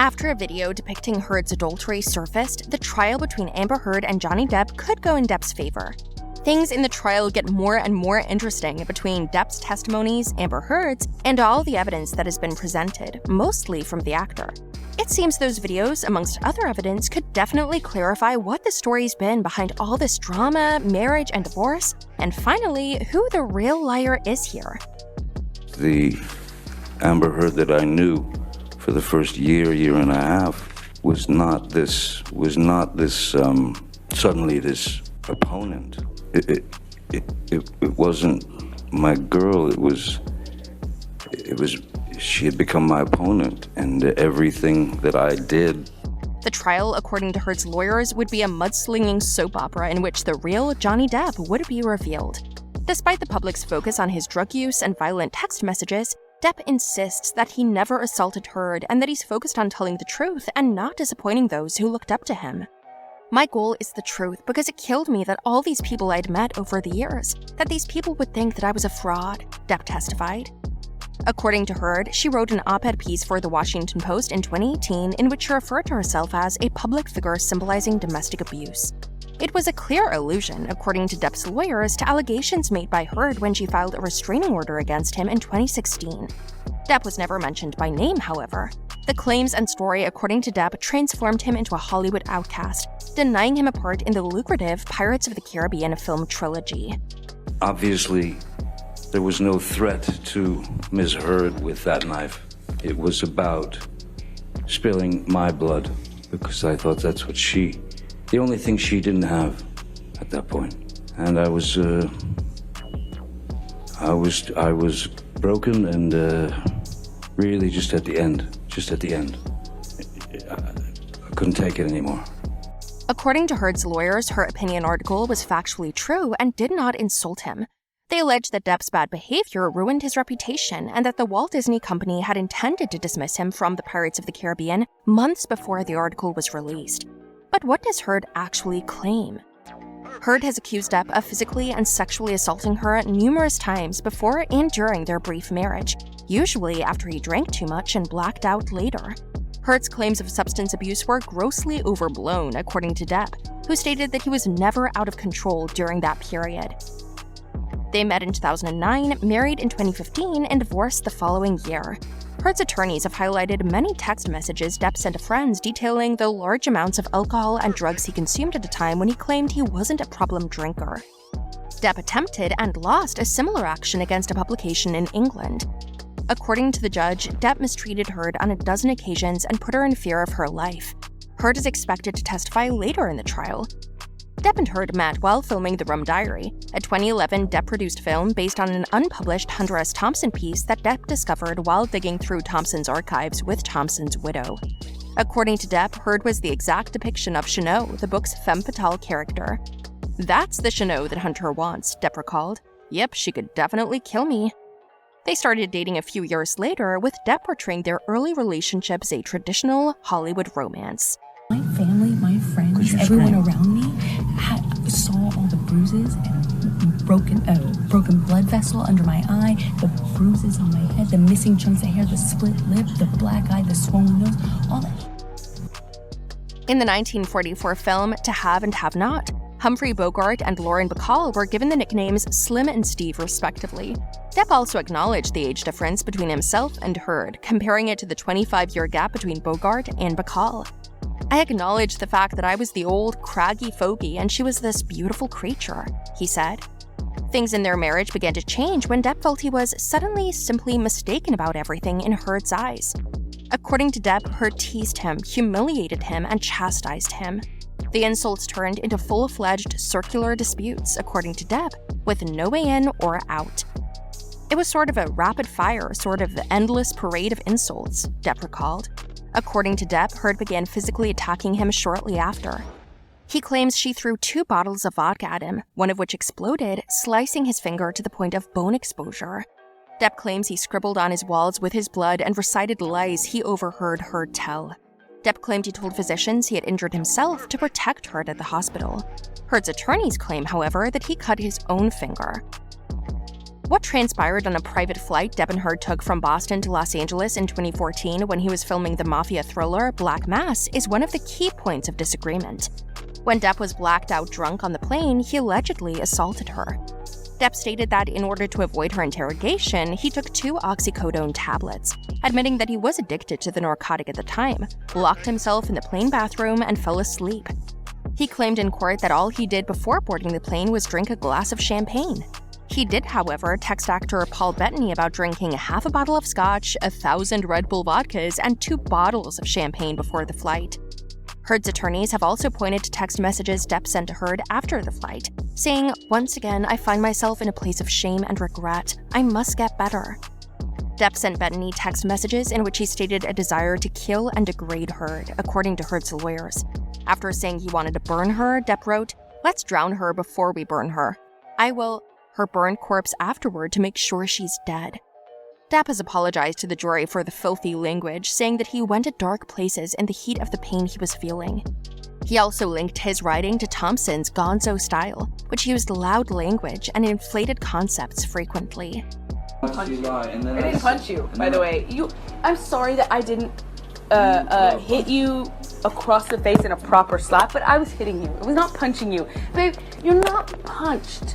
After a video depicting Heard's adultery surfaced, the trial between Amber Heard and Johnny Depp could go in Depp's favor. Things in the trial get more and more interesting between Depp's testimonies, Amber Heard's, and all the evidence that has been presented, mostly from the actor. It seems those videos, amongst other evidence, could definitely clarify what the story's been behind all this drama, marriage, and divorce, and finally, who the real liar is here. The Amber Heard that I knew for the first year and a half was not this suddenly this opponent. It wasn't my girl. It was she had become my opponent, and everything that I did. The trial, according to Heard's lawyers, would be a mudslinging soap opera in which the real Johnny Depp would be revealed. Despite the public's focus on his drug use and violent text messages, Depp insists that he never assaulted Heard and that he's focused on telling the truth and not disappointing those who looked up to him. My goal is the truth because it killed me that all these people I'd met over the years, that these people would think that I was a fraud, Depp testified. According to Heard, she wrote an op-ed piece for The Washington Post in 2018 in which she referred to herself as a public figure symbolizing domestic abuse. It was a clear allusion, according to Depp's lawyers, to allegations made by Heard when she filed a restraining order against him in 2016. Depp was never mentioned by name, however. The claims and story, according to Depp, transformed him into a Hollywood outcast, denying him a part in the lucrative Pirates of the Caribbean film trilogy. Obviously, there was no threat to Ms. Heard with that knife. It was about spilling my blood, because I thought that's what the only thing she didn't have at that point. And I was broken and really just at the end. I couldn't take it anymore. According to Heard's lawyers, her opinion article was factually true and did not insult him. They alleged that Depp's bad behavior ruined his reputation and that the Walt Disney Company had intended to dismiss him from the Pirates of the Caribbean months before the article was released. But what does Heard actually claim? Heard has accused Depp of physically and sexually assaulting her numerous times before and during their brief marriage, usually after he drank too much and blacked out later. Heard's claims of substance abuse were grossly overblown, according to Depp, who stated that he was never out of control during that period. They met in 2009, married in 2015, and divorced the following year. Heard's attorneys have highlighted many text messages Depp sent to friends detailing the large amounts of alcohol and drugs he consumed at a time when he claimed he wasn't a problem drinker. Depp attempted and lost a similar action against a publication in England. According to the judge, Depp mistreated Heard on a dozen occasions and put her in fear of her life. Heard is expected to testify later in the trial. Depp and Heard met while filming The Rum Diary, a 2011 Depp-produced film based on an unpublished Hunter S. Thompson piece that Depp discovered while digging through Thompson's archives with Thompson's widow. According to Depp, Heard was the exact depiction of Chanot, the book's femme fatale character. "That's the Chanot that Hunter wants," Depp recalled. "Yep, she could definitely kill me." They started dating a few years later, with Depp portraying their early relationship as a traditional Hollywood romance. My family, my friends, everyone around me saw all the bruises and broken blood vessel under my eye, the bruises on my head, the missing chunks of hair, the split lip, the black eye, the swollen nose, all that. In the 1944 film To Have and Have Not, Humphrey Bogart and Lauren Bacall were given the nicknames Slim and Steve, respectively. Depp also acknowledged the age difference between himself and Heard, comparing it to the 25-year gap between Bogart and Bacall. "I acknowledged the fact that I was the old, craggy fogey and she was this beautiful creature," he said. Things in their marriage began to change when Depp felt he was suddenly simply mistaken about everything in Heard's eyes. According to Depp, Heard teased him, humiliated him, and chastised him. The insults turned into full-fledged circular disputes, according to Depp, with no way in or out. "It was sort of a rapid-fire, sort of endless parade of insults," Depp recalled. According to Depp, Heard began physically attacking him shortly after. He claims she threw 2 bottles of vodka at him, one of which exploded, slicing his finger to the point of bone exposure. Depp claims he scribbled on his walls with his blood and recited lies he overheard Heard tell. Depp claimed he told physicians he had injured himself to protect Heard at the hospital. Heard's attorneys claim, however, that he cut his own finger. What transpired on a private flight Depp and Heard took from Boston to Los Angeles in 2014 when he was filming the mafia thriller Black Mass is one of the key points of disagreement. When Depp was blacked out drunk on the plane, he allegedly assaulted her. Depp stated that in order to avoid her interrogation, he took 2 oxycodone tablets, admitting that he was addicted to the narcotic at the time, locked himself in the plane bathroom, and fell asleep. He claimed in court that all he did before boarding the plane was drink a glass of champagne. He did, however, text actor Paul Bettany about drinking half a bottle of scotch, 1,000 Red Bull vodkas, and 2 bottles of champagne before the flight. Heard's attorneys have also pointed to text messages Depp sent to Heard after the flight, saying, "Once again, I find myself in a place of shame and regret. I must get better." Depp sent Bettany text messages in which he stated a desire to kill and degrade Heard, according to Heard's lawyers. After saying he wanted to burn her, Depp wrote, "Let's drown her before we burn her. I will her burned corpse afterward to make sure she's dead." Depp has apologized to the jury for the filthy language, saying that he went to dark places in the heat of the pain he was feeling. He also linked his writing to Thompson's gonzo style, which used loud language and inflated concepts frequently. I didn't punch you, by the way. I'm sorry that I didn't hit you across the face in a proper slap, but I was hitting you. I was not punching you. Babe, you're not punched.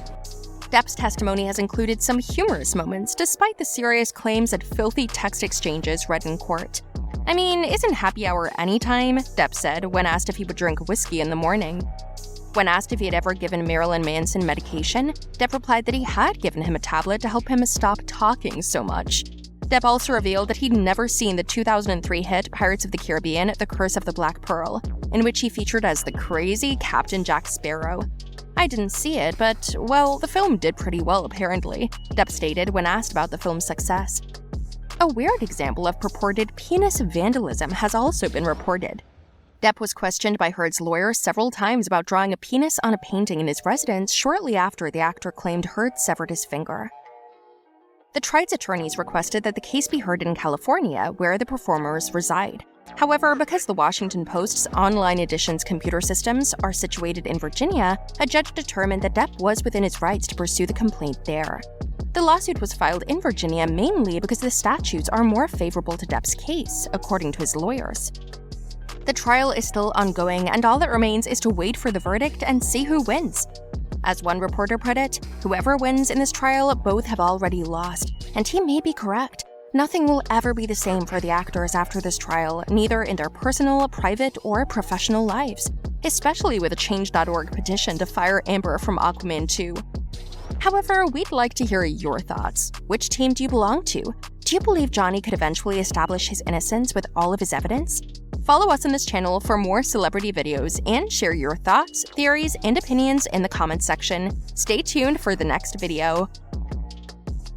Depp's testimony has included some humorous moments, despite the serious claims and filthy text exchanges read in court. "I mean, isn't happy hour any time?" Depp said when asked if he would drink whiskey in the morning. When asked if he had ever given Marilyn Manson medication, Depp replied that he had given him a tablet to help him stop talking so much. Depp also revealed that he'd never seen the 2003 hit Pirates of the Caribbean: The Curse of the Black Pearl, in which he featured as the crazy Captain Jack Sparrow. "I didn't see it, but, well, the film did pretty well apparently," Depp stated when asked about the film's success. A weird example of purported penis vandalism has also been reported. Depp was questioned by Heard's lawyer several times about drawing a penis on a painting in his residence shortly after the actor claimed Heard severed his finger. The tribe's attorneys requested that the case be heard in California, where the performers reside. However, because the Washington Post's online edition's computer systems are situated in Virginia, a judge determined that Depp was within his rights to pursue the complaint there. The lawsuit was filed in Virginia mainly because the statutes are more favorable to Depp's case, according to his lawyers. The trial is still ongoing, and all that remains is to wait for the verdict and see who wins. As one reporter put it, whoever wins in this trial, both have already lost, and he may be correct. Nothing will ever be the same for the actors after this trial, neither in their personal, private, or professional lives, especially with a Change.org petition to fire Amber from Aquaman 2. However, we'd like to hear your thoughts. Which team do you belong to? Do you believe Johnny could eventually establish his innocence with all of his evidence? Follow us on this channel for more celebrity videos and share your thoughts, theories, and opinions in the comments section. Stay tuned for the next video.